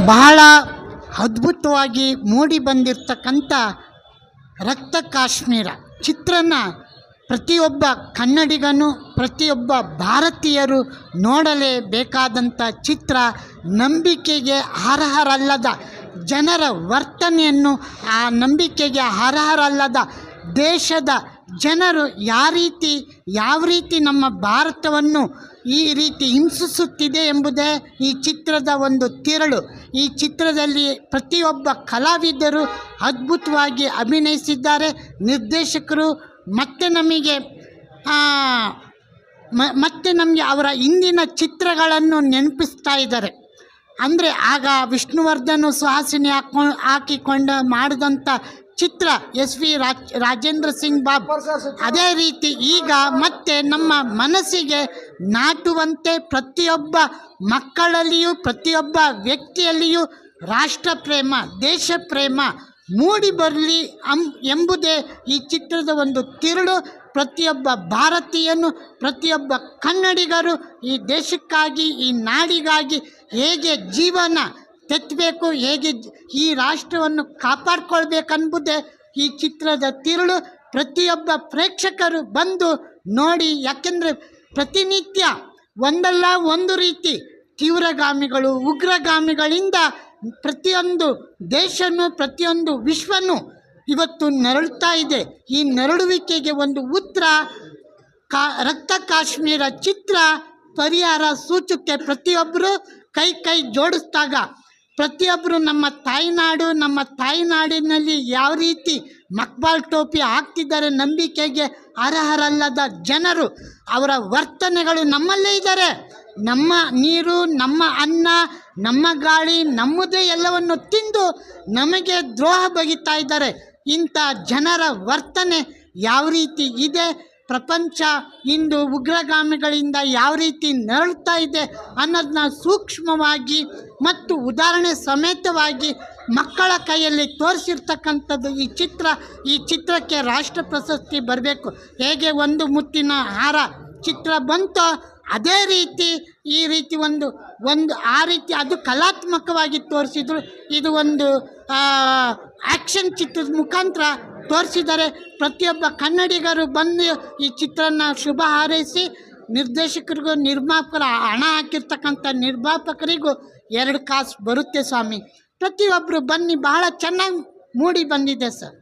ಬಹಳ ಅದ್ಭುತವಾಗಿ ಮೂಡಿ ಬಂದಿರತಕ್ಕಂಥ ರಕ್ತ ಕಾಶ್ಮೀರ ಚಿತ್ರನ ಪ್ರತಿಯೊಬ್ಬ ಕನ್ನಡಿಗನು ಪ್ರತಿಯೊಬ್ಬ ಭಾರತೀಯರು ನೋಡಲೇಬೇಕಾದಂಥ ಚಿತ್ರ. ನಂಬಿಕೆಗೆ ಅರ್ಹರಲ್ಲದ ಜನರ ವರ್ತನೆಯನ್ನು, ಆ ನಂಬಿಕೆಗೆ ಅರ್ಹರಲ್ಲದ ದೇಶದ ಜನರು ಯಾವ ರೀತಿ ನಮ್ಮ ಭಾರತವನ್ನು ಈ ರೀತಿ ಹಿಂಸಿಸುತ್ತಿದೆ ಎಂಬುದೇ ಈ ಚಿತ್ರದ ಒಂದು ತಿರುಳು. ಈ ಚಿತ್ರದಲ್ಲಿ ಪ್ರತಿಯೊಬ್ಬ ಕಲಾವಿದರು ಅದ್ಭುತವಾಗಿ ಅಭಿನಯಿಸಿದ್ದಾರೆ. ನಿರ್ದೇಶಕರು ಮತ್ತೆ ನಮಗೆ ಅವರ ಹಿಂದಿನ ಚಿತ್ರಗಳನ್ನು ನೆನಪಿಸ್ತಾ ಇದ್ದಾರೆ. ಅಂದರೆ ಆಗ ವಿಷ್ಣುವರ್ಧನ್ ಸುಹಾಸಿನಿ ಹಾಕಿಕೊಂಡು ಮಾಡಿದಂಥ ಚಿತ್ರ SV ರಾಜೇಂದ್ರ ಸಿಂಗ್ ಬಾಬು, ಅದೇ ರೀತಿ ಈಗ ಮತ್ತೆ ನಮ್ಮ ಮನಸ್ಸಿಗೆ ನಾಟುವಂತೆ ಪ್ರತಿಯೊಬ್ಬ ಮಕ್ಕಳಲ್ಲಿಯೂ ಪ್ರತಿಯೊಬ್ಬ ವ್ಯಕ್ತಿಯಲ್ಲಿಯೂ ರಾಷ್ಟ್ರ ಪ್ರೇಮ, ದೇಶ ಪ್ರೇಮ ಮೂಡಿ ಬರಲಿ ಎಂಬುದೇ ಈ ಚಿತ್ರದ ಒಂದು ತಿರುಳು. ಪ್ರತಿಯೊಬ್ಬ ಭಾರತೀಯನು, ಪ್ರತಿಯೊಬ್ಬ ಕನ್ನಡಿಗರು ಈ ದೇಶಕ್ಕಾಗಿ, ಈ ನಾಡಿಗಾಗಿ ಹೇಗೆ ಜೀವನ ತೆತ್ತಬೇಕು, ಹೇಗೆ ಈ ರಾಷ್ಟ್ರವನ್ನು ಕಾಪಾಡ್ಕೊಳ್ಬೇಕೆಂಬುದೇ ಈ ಚಿತ್ರದ ತಿರುಳು. ಪ್ರತಿಯೊಬ್ಬ ಪ್ರೇಕ್ಷಕರು ಬಂದು ನೋಡಿ, ಯಾಕೆಂದರೆ ಪ್ರತಿನಿತ್ಯ ಒಂದಲ್ಲ ಒಂದು ರೀತಿ ತೀವ್ರಗಾಮಿಗಳು, ಉಗ್ರಗಾಮಿಗಳಿಂದ ಪ್ರತಿಯೊಂದು ದೇಶನೂ ಪ್ರತಿಯೊಂದು ವಿಶ್ವನೂ ಇವತ್ತು ನರಳುತ್ತಾ ಇದೆ. ಈ ನರಳುವಿಕೆಗೆ ಒಂದು ಉತ್ತರ ರಕ್ತ ಕಾಶ್ಮೀರ ಚಿತ್ರ ಪರಿಹಾರ ಸೂಚಕ್ಕೆ. ಪ್ರತಿಯೊಬ್ಬರು ಕೈ ಜೋಡಿಸಿದಾಗ ಪ್ರತಿಯೊಬ್ಬರು ನಮ್ಮ ತಾಯ್ನಾಡು, ನಮ್ಮ ತಾಯ್ನಾಡಿನಲ್ಲಿ ಯಾವ ರೀತಿ ಮಕ್ಬಾಲ್ ಟೋಪಿ ಹಾಕ್ತಿದ್ದಾರೆ ನಂಬಿಕೆಗೆ ಅರ್ಹರಲ್ಲದ ಜನರು, ಅವರ ವರ್ತನೆಗಳು ನಮ್ಮಲ್ಲೇ ಇದ್ದಾರೆ. ನಮ್ಮ ನೀರು, ನಮ್ಮ ಅನ್ನ, ನಮ್ಮ ಗಾಳಿ, ನಮ್ಮದೇ ಎಲ್ಲವನ್ನು ತಿಂದು ನಮಗೆ ದ್ರೋಹ ಬಗೆತಾ ಇದ್ದಾರೆ. ಇಂಥ ಜನರ ವರ್ತನೆ ಯಾವ ರೀತಿ ಇದೆ, ಪ್ರಪಂಚ ಇಂದು ಉಗ್ರಗಾಮಿಗಳಿಂದ ಯಾವ ರೀತಿ ನರಳುತ್ತಾ ಇದೆ ಅನ್ನೋದನ್ನ ಸೂಕ್ಷ್ಮವಾಗಿ ಮತ್ತು ಉದಾಹರಣೆ ಸಮೇತವಾಗಿ ಮಕ್ಕಳ ಕೈಯಲ್ಲಿ ತೋರಿಸಿರ್ತಕ್ಕಂಥದ್ದು ಈ ಚಿತ್ರಕ್ಕೆ ರಾಷ್ಟ್ರ ಪ್ರಶಸ್ತಿ ಬರಬೇಕು. ಹೇಗೆ ಒಂದು ಮುತ್ತಿನ ಹಾರ ಚಿತ್ರ ಬಂತೋ ಅದೇ ರೀತಿ ಈ ರೀತಿ ಒಂದು ಆ ರೀತಿ ಅದು ಕಲಾತ್ಮಕವಾಗಿ ತೋರಿಸಿದ್ರು. ಇದು ಒಂದು ಆ್ಯಕ್ಷನ್ ಚಿತ್ರದ ಮುಖಾಂತರ ತೋರಿಸಿದ್ದಾರೆ. ಪ್ರತಿಯೊಬ್ಬ ಕನ್ನಡಿಗರು ಬಂದು ಈ ಚಿತ್ರನ ಶುಭ ಹಾರೈಸಿ, ನಿರ್ದೇಶಕರಿಗೂ ನಿರ್ಮಾಪಕರ ಹಣ ಹಾಕಿರ್ತಕ್ಕಂಥ ನಿರ್ಮಾಪಕರಿಗೂ 2 ಕಾಸು ಬರುತ್ತೆ ಸ್ವಾಮಿ. ಪ್ರತಿಯೊಬ್ಬರು ಬನ್ನಿ, ಬಹಳ ಚೆನ್ನಾಗಿ ಮೂಡಿ ಬಂದಿದೆ ಸರ್.